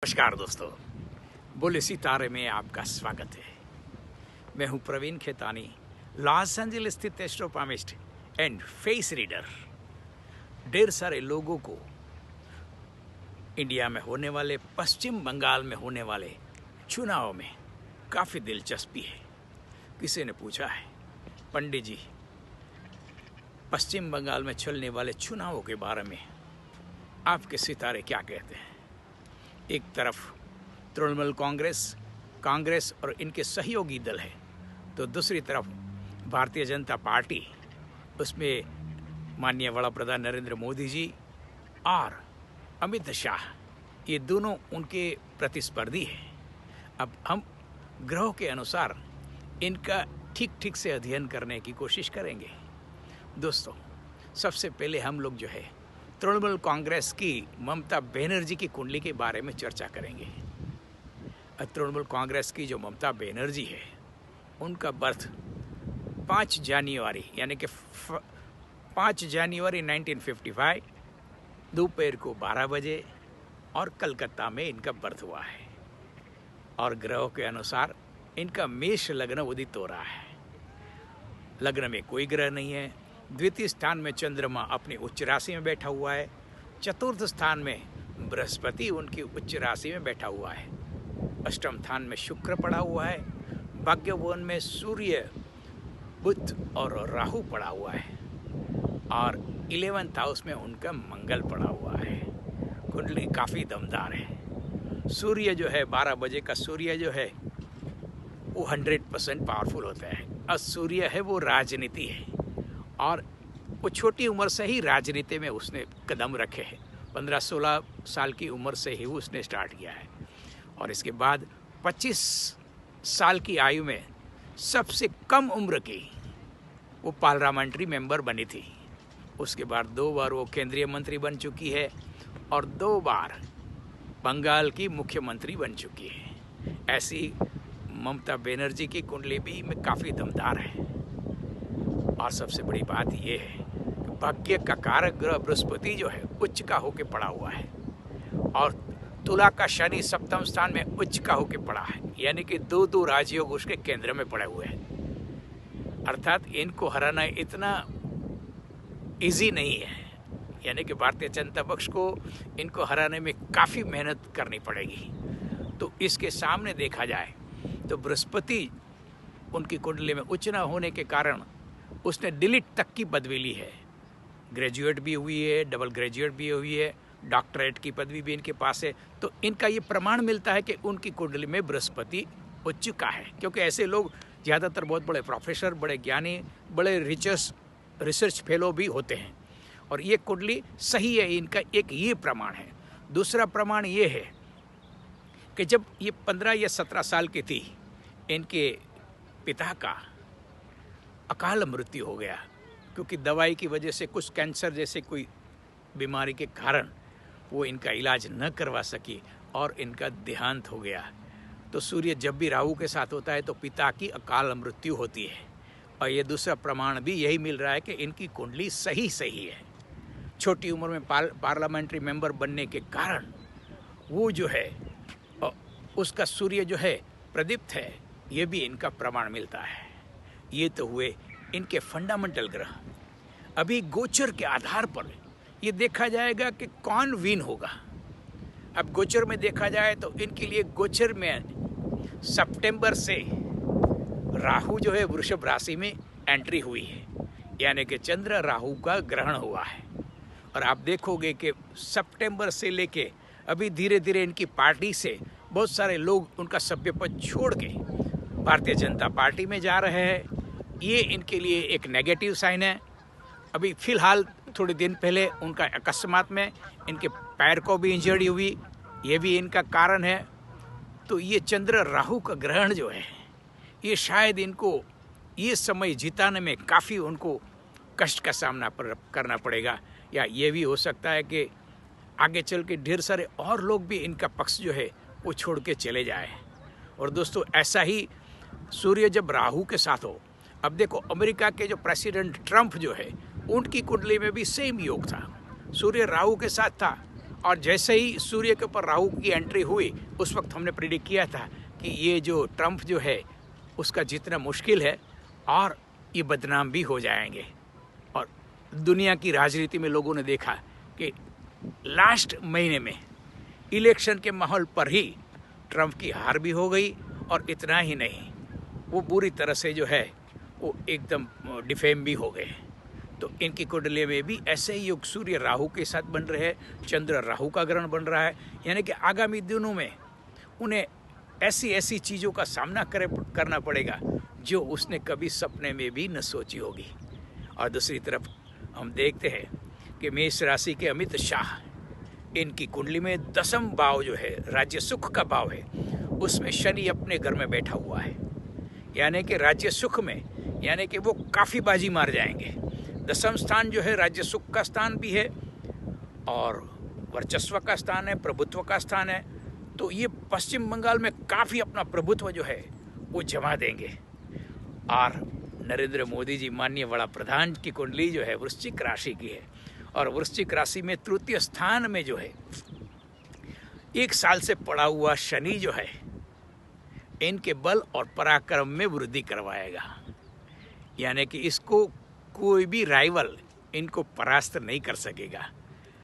नमस्कार दोस्तों, बोले सितारे में आपका स्वागत है। मैं हूं प्रवीण खेतानी, लॉस एंजलिस स्थित एस्ट्रोपामिस्ट एंड फेस रीडर। ढेर सारे लोगों को इंडिया में होने वाले, पश्चिम बंगाल में होने वाले चुनाव में काफ़ी दिलचस्पी है। किसी ने पूछा है, पंडित जी, पश्चिम बंगाल में चलने वाले चुनावों के बारे में आपके सितारे क्या कहते हैं? एक तरफ तृणमूल कांग्रेस और इनके सहयोगी दल है, तो दूसरी तरफ भारतीय जनता पार्टी, उसमें माननीय वड़ा प्रधान नरेंद्र मोदी जी और अमित शाह, ये दोनों उनके प्रतिस्पर्धी हैं। अब हम ग्रहों के अनुसार इनका ठीक से अध्ययन करने की कोशिश करेंगे। दोस्तों, सबसे पहले हम लोग जो है तृणमूल कांग्रेस की ममता बनर्जी की कुंडली के बारे में चर्चा करेंगे। तृणमूल कांग्रेस की जो ममता बनर्जी है, उनका बर्थ 5 जनवरी यानी कि 5 जनवरी 1955 दोपहर को 12 बजे और कलकत्ता में इनका बर्थ हुआ है। और ग्रहों के अनुसार इनका मेष लग्न उदित हो रहा है। लग्न में कोई ग्रह नहीं है। द्वितीय स्थान में चंद्रमा अपनी उच्च राशि में बैठा हुआ है। चतुर्थ स्थान में बृहस्पति उनकी उच्च राशि में बैठा हुआ है। अष्टम स्थान में शुक्र पड़ा हुआ है। भाग्यभवन में सूर्य, बुध और राहु पड़ा हुआ है। और 11th हाउस में उनका मंगल पड़ा हुआ है। कुंडली काफ़ी दमदार है। सूर्य जो है 12 बजे का सूर्य जो है वो 100% पावरफुल होता है। और सूर्य है वो राजनीति है, और वो छोटी उम्र से ही राजनीति में उसने कदम रखे हैं। 15-16 साल की उम्र से ही उसने स्टार्ट किया है। और इसके बाद 25 साल की आयु में सबसे कम उम्र की वो पार्लियामेंट्री मेंबर बनी थी। उसके बाद 2 बार वो केंद्रीय मंत्री बन चुकी है और 2 बार बंगाल की मुख्यमंत्री बन चुकी है। ऐसी ममता बनर्जी की कुंडली भी में काफ़ी दमदार है। और सबसे बड़ी बात यह है कि भाग्य का कारक ग्रह बृहस्पति जो है उच्च का होके पड़ा हुआ है, और तुला का शनि सप्तम स्थान में उच्च का होके पड़ा है, यानी कि 2 राजयोग उसके केंद्र में पड़े हुए हैं। अर्थात इनको हराना इतना इजी नहीं है, यानी कि भारतीय जनता पक्ष को इनको हराने में काफ़ी मेहनत करनी पड़ेगी। तो इसके सामने देखा जाए तो बृहस्पति उनकी कुंडली में उच्च न होने के कारण उसने डिलीट तक की पदवी ली है। ग्रेजुएट भी हुई है, डबल ग्रेजुएट भी हुई है, डॉक्टरेट की पदवी भी इनके पास है। तो इनका ये प्रमाण मिलता है कि उनकी कुंडली में बृहस्पति उच्च का है, क्योंकि ऐसे लोग ज़्यादातर बहुत बड़े प्रोफेसर, बड़े ज्ञानी, बड़े रिसर्च फेलो भी होते हैं। और ये कुंडली सही है, इनका एक ये प्रमाण है। दूसरा प्रमाण ये है कि जब ये 15 या 17 साल की थी, इनके पिता का अकाल मृत्यु हो गया, क्योंकि दवाई की वजह से, कुछ कैंसर जैसे कोई बीमारी के कारण वो इनका इलाज न करवा सकी और इनका देहांत हो गया। तो सूर्य जब भी राहु के साथ होता है तो पिता की अकाल मृत्यु होती है। और ये दूसरा प्रमाण भी यही मिल रहा है कि इनकी कुंडली सही है। छोटी उम्र में पार्लियामेंट्री मेंबर बनने के कारण वो जो है उसका सूर्य जो है प्रदीप्त है, ये भी इनका प्रमाण मिलता है। ये तो हुए इनके फंडामेंटल ग्रह। अभी गोचर के आधार पर ये देखा जाएगा कि कौन विन होगा। अब गोचर में देखा जाए तो इनके लिए गोचर में सितंबर से राहु जो है वृषभ राशि में एंट्री हुई है, यानी कि चंद्र राहु का ग्रहण हुआ है। और आप देखोगे कि सितंबर से लेके अभी धीरे धीरे इनकी पार्टी से बहुत सारे लोग उनका सभ्य पद छोड़ के भारतीय जनता पार्टी में जा रहे हैं। ये इनके लिए एक नेगेटिव साइन है। अभी फ़िलहाल थोड़े दिन पहले उनका अकस्मात में इनके पैर को भी इंजरी हुई, ये भी इनका कारण है। तो ये चंद्र राहु का ग्रहण जो है, ये शायद इनको ये समय जिताने में काफ़ी उनको कष्ट का सामना करना पड़ेगा। या ये भी हो सकता है कि आगे चल के ढेर सारे और लोग भी इनका पक्ष जो है वो छोड़ के चले जाए। और दोस्तों, ऐसा ही सूर्य जब राहु के साथ हो, अब देखो अमेरिका के जो प्रेसिडेंट ट्रंप जो है, उनकी कुंडली में भी सेम योग था। सूर्य राहु के साथ था और जैसे ही सूर्य के ऊपर राहु की एंट्री हुई, उस वक्त हमने प्रिडिक्ट किया था कि ये जो ट्रंप जो है उसका जीतना मुश्किल है और ये बदनाम भी हो जाएंगे। और दुनिया की राजनीति में लोगों ने देखा कि लास्ट महीने में इलेक्शन के माहौल पर ही ट्रंप की हार भी हो गई, और इतना ही नहीं, वो बुरी तरह से जो है वो एकदम डिफेम भी हो गए। तो इनकी कुंडली में भी ऐसे ही योग सूर्य राहु के साथ बन रहे हैं, चंद्र राहु का ग्रहण बन रहा है, यानी कि आगामी दिनों में उन्हें ऐसी ऐसी चीज़ों का सामना करना पड़ेगा जो उसने कभी सपने में भी न सोची होगी। और दूसरी तरफ हम देखते हैं कि मेष राशि के अमित शाह, इनकी कुंडली में 10वां भाव जो है राज्य सुख का भाव है, उसमें शनि अपने घर में बैठा हुआ है, यानी कि राज्य सुख में, यानी कि वो काफ़ी बाजी मार जाएंगे। 10वां स्थान जो है राज्य सुख का स्थान भी है और वर्चस्व का स्थान है, प्रभुत्व का स्थान है। तो ये पश्चिम बंगाल में काफ़ी अपना प्रभुत्व जो है वो जमा देंगे। और नरेंद्र मोदी जी माननीय वड़ा प्रधान की कुंडली जो है वृश्चिक राशि की है, और वृश्चिक राशि में तृतीय स्थान में जो है 1 साल से पड़ा हुआ शनि जो है इनके बल और पराक्रम में वृद्धि करवाएगा, यानी कि इसको कोई भी राइवल इनको परास्त नहीं कर सकेगा।